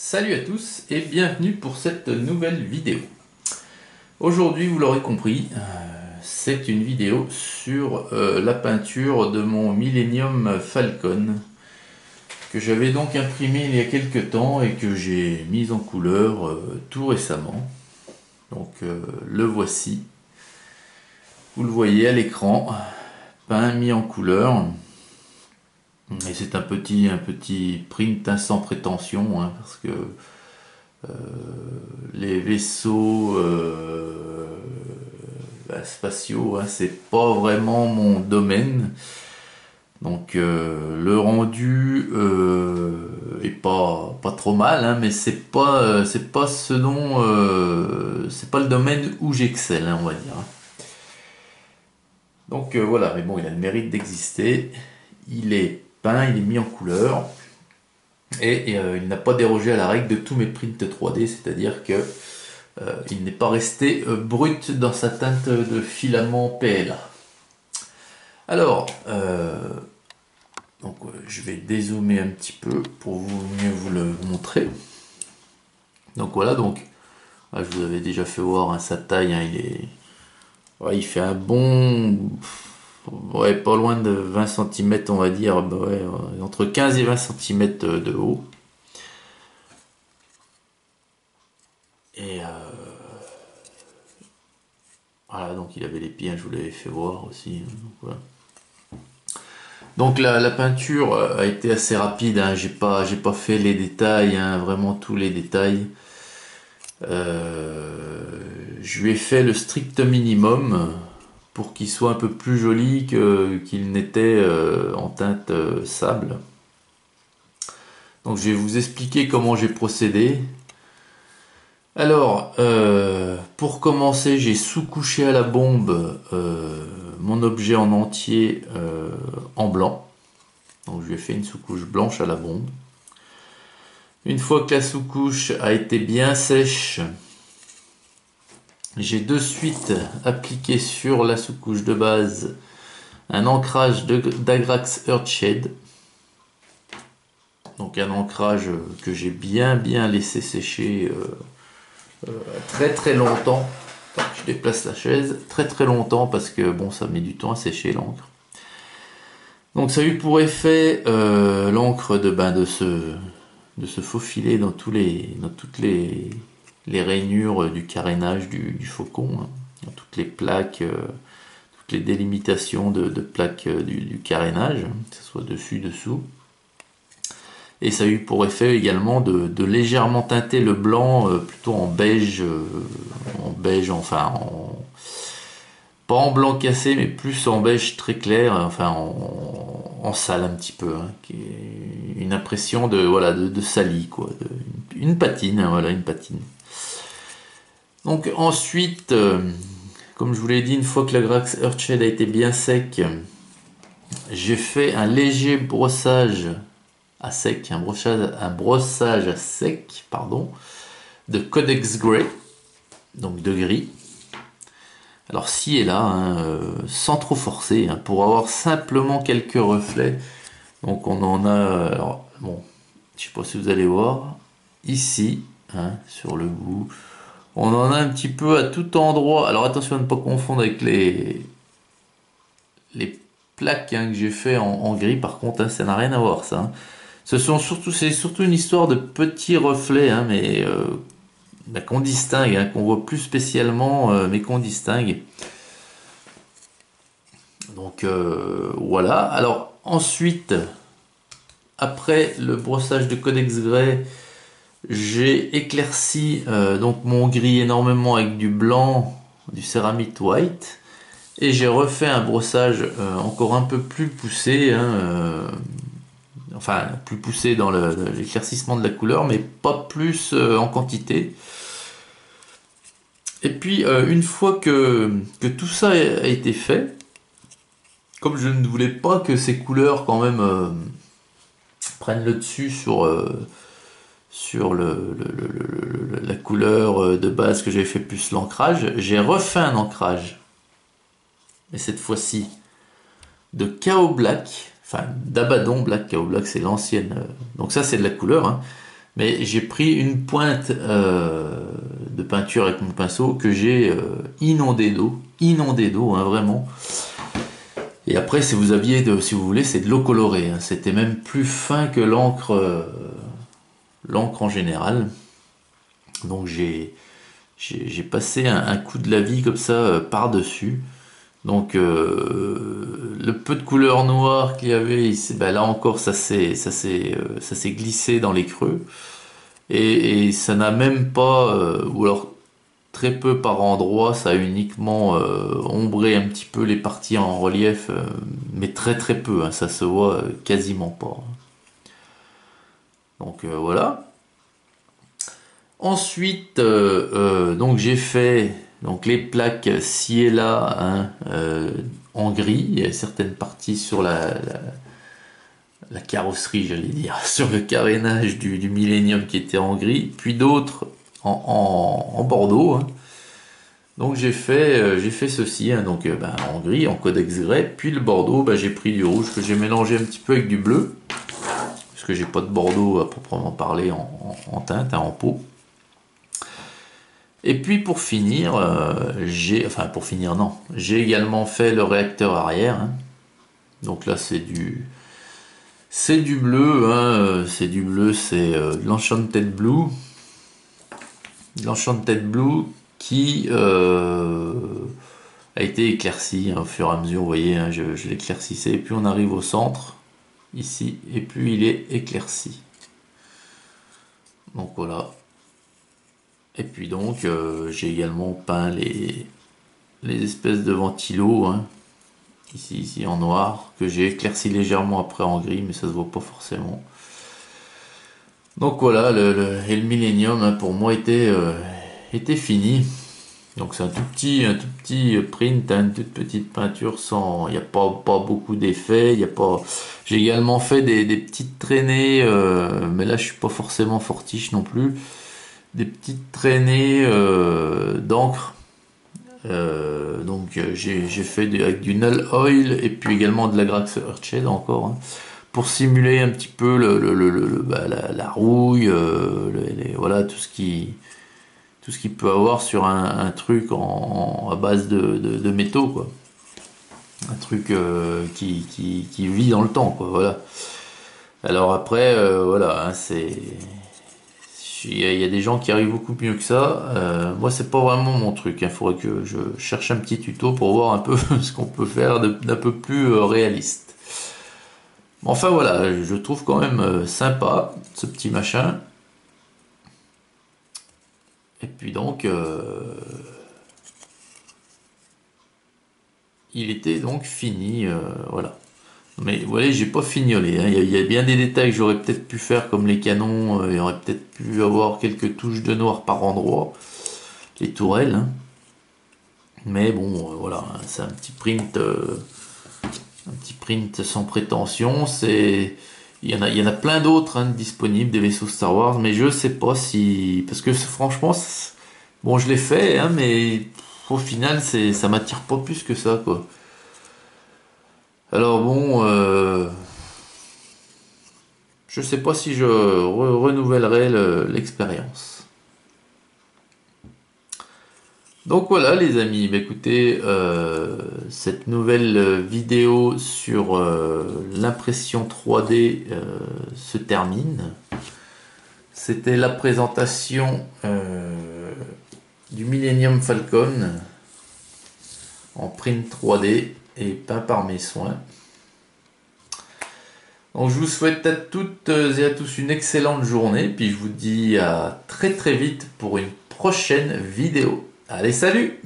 Salut à tous et bienvenue pour cette nouvelle vidéo. Aujourd'hui, vous l'aurez compris, c'est une vidéo sur la peinture de mon Millennium Falcon que j'avais donc imprimé il y a quelques temps et que j'ai mis en couleur tout récemment. Donc le voici. Vous le voyez à l'écran, peint, mis en couleur. Et c'est un petit print sans prétention, hein, parce que les vaisseaux spatiaux, hein, c'est pas vraiment mon domaine. Donc le rendu est pas trop mal, hein, mais c'est pas ce dont c'est pas le domaine où j'excelle, hein, on va dire. Donc voilà, mais bon, il a le mérite d'exister. Il est peint, il est mis en couleur. Et il n'a pas dérogé à la règle de tous mes prints 3D, c'est-à-dire que il n'est pas resté brut dans sa teinte de filament PLA. Alors, donc, je vais dézoomer un petit peu pour mieux vous le montrer. Donc voilà, donc je vous avais déjà fait voir, hein, sa taille, hein, il fait un bon, ouais, pas loin de 20 cm, on va dire, bah ouais, entre 15 et 20 cm de haut. Et voilà, donc il avait les pieds, je vous l'avais fait voir aussi. Donc, voilà. Donc la peinture a été assez rapide, hein, j'ai pas fait les détails, hein, vraiment tous les détails. Je lui ai fait le strict minimum pour qu'il soit un peu plus joli qu'il n'était en teinte sable. Donc je vais vous expliquer comment j'ai procédé. Alors, pour commencer, j'ai sous-couché à la bombe mon objet en entier en blanc. Donc je lui ai fait une sous-couche blanche à la bombe. Une fois que la sous-couche a été bien sèche, j'ai de suite appliqué sur la sous-couche de base un ancrage d'Agrax Earthshade. Donc un ancrage que j'ai bien laissé sécher très longtemps. Enfin, je déplace la chaise très longtemps parce que bon, ça met du temps à sécher l'encre. Donc ça a eu pour effet l'encre de se faufiler dans toutes les rainures du carénage du faucon, hein, dans toutes les plaques, toutes les délimitations de plaques du carénage, que ce soit dessus, dessous. Et ça a eu pour effet également de légèrement teinter le blanc plutôt en beige, enfin pas en blanc cassé, mais plus en beige très clair, enfin en sale un petit peu, hein, qui est une impression de sali, quoi, une patine, hein, voilà, une patine. Donc ensuite, comme je vous l'ai dit, une fois que la Grax Earthshade a été bien sec, j'ai fait un léger brossage à sec, un brossage à sec, pardon, de Codex Grey, donc de gris. Alors ci et là, hein, sans trop forcer, hein, pour avoir simplement quelques reflets. Donc on en a, alors bon, je sais pas si vous allez voir, ici, hein, sur le bout, on en a un petit peu à tout endroit. Alors attention à ne pas confondre avec les plaques, hein, que j'ai fait en gris, par contre, hein, ça n'a rien à voir ça, hein. C'est surtout une histoire de petits reflets, hein, mais qu'on distingue, hein, qu'on voit plus spécialement, mais qu'on distingue. Donc voilà. Alors ensuite, après le brossage de Codex Grey, j'ai éclairci donc mon gris énormément avec du blanc, du céramite white, et j'ai refait un brossage encore un peu plus poussé, hein, enfin plus poussé dans l'éclaircissement de la couleur, mais pas plus en quantité. Et puis une fois que tout ça a été fait, comme je ne voulais pas que ces couleurs quand même prennent le dessus sur la couleur de base que j'avais fait plus l'ancrage, j'ai refait un ancrage, mais cette fois-ci de Chaos Black, enfin d'Abaddon Black. Chaos Black, c'est l'ancienne, donc ça c'est de la couleur, hein. Mais j'ai pris une pointe de peinture avec mon pinceau que j'ai inondé d'eau, hein, vraiment. Et après, si vous aviez, si vous voulez, c'est de l'eau colorée, hein. C'était même plus fin que l'encre en général. Donc j'ai passé un coup de la vie comme ça par-dessus. Donc le peu de couleur noire qu'il y avait, ben là encore ça s'est glissé dans les creux et ça n'a même pas, ou alors très peu par endroit, ça a uniquement ombré un petit peu les parties en relief, mais très très peu, hein, ça se voit quasiment pas. Donc voilà. Ensuite, donc j'ai fait donc les plaques ci et là, hein, en gris. Il y a certaines parties sur la carrosserie, j'allais dire, sur le carénage du Millennium qui était en gris, puis d'autres en bordeaux, hein. Donc j'ai fait ceci, hein, donc ben, en gris, en codex grey, puis le bordeaux, ben, j'ai pris du rouge que j'ai mélangé un petit peu avec du bleu, parce que j'ai pas de bordeaux à proprement parler en teinte, hein, en pot. Et puis pour finir, enfin pour finir non, j'ai également fait le réacteur arrière, hein. Donc là c'est du bleu, hein, c'est du bleu, c'est de l'Enchanted Blue, qui a été éclairci, hein, au fur et à mesure, vous voyez, hein, je l'éclaircissais, et puis on arrive au centre ici, et puis il est éclairci. Donc voilà. Et puis donc j'ai également peint les espèces de ventilos, hein, ici en noir, que j'ai éclairci légèrement après en gris, mais ça se voit pas forcément. Donc voilà, et le Millennium, hein, pour moi était fini. Donc c'est un tout petit print, hein, une toute petite peinture sans, il n'y a pas beaucoup d'effets, il y a pas. J'ai également fait des petites traînées, mais là je suis pas forcément fortiche non plus, des petites traînées d'encre. Donc j'ai fait avec du Null Oil et puis également de la Grax Earthshade encore, hein, pour simuler un petit peu bah, la rouille, voilà tout ce qui peut avoir sur un truc à base de métaux, quoi. Un truc qui vit dans le temps, quoi. Voilà. Alors après, voilà, hein, il y a des gens qui arrivent beaucoup mieux que ça. Moi, c'est pas vraiment mon truc. Il faudrait que je cherche un petit tuto pour voir un peu ce qu'on peut faire d'un peu plus réaliste. Enfin voilà, je trouve quand même sympa ce petit machin. Et puis donc, il était donc fini, voilà. Mais vous voyez, j'ai pas fignolé, hein. Il y a bien des détails que j'aurais peut-être pu faire comme les canons. Il y aurait peut-être pu avoir quelques touches de noir par endroit. Les tourelles, hein. Mais bon, voilà, hein, c'est un petit print sans prétention. Il y en a plein d'autres, hein, disponibles, des vaisseaux Star Wars, mais je sais pas si, parce que franchement, bon, je l'ai fait, hein, mais au final, ça m'attire pas plus que ça, quoi. Alors bon, je sais pas si je renouvellerai l'expérience. Donc voilà les amis, bah, écoutez, cette nouvelle vidéo sur l'impression 3D se termine. C'était la présentation du Millennium Falcon en print 3D et peint par mes soins. Donc je vous souhaite à toutes et à tous une excellente journée, puis je vous dis à très très vite pour une prochaine vidéo. Allez, salut!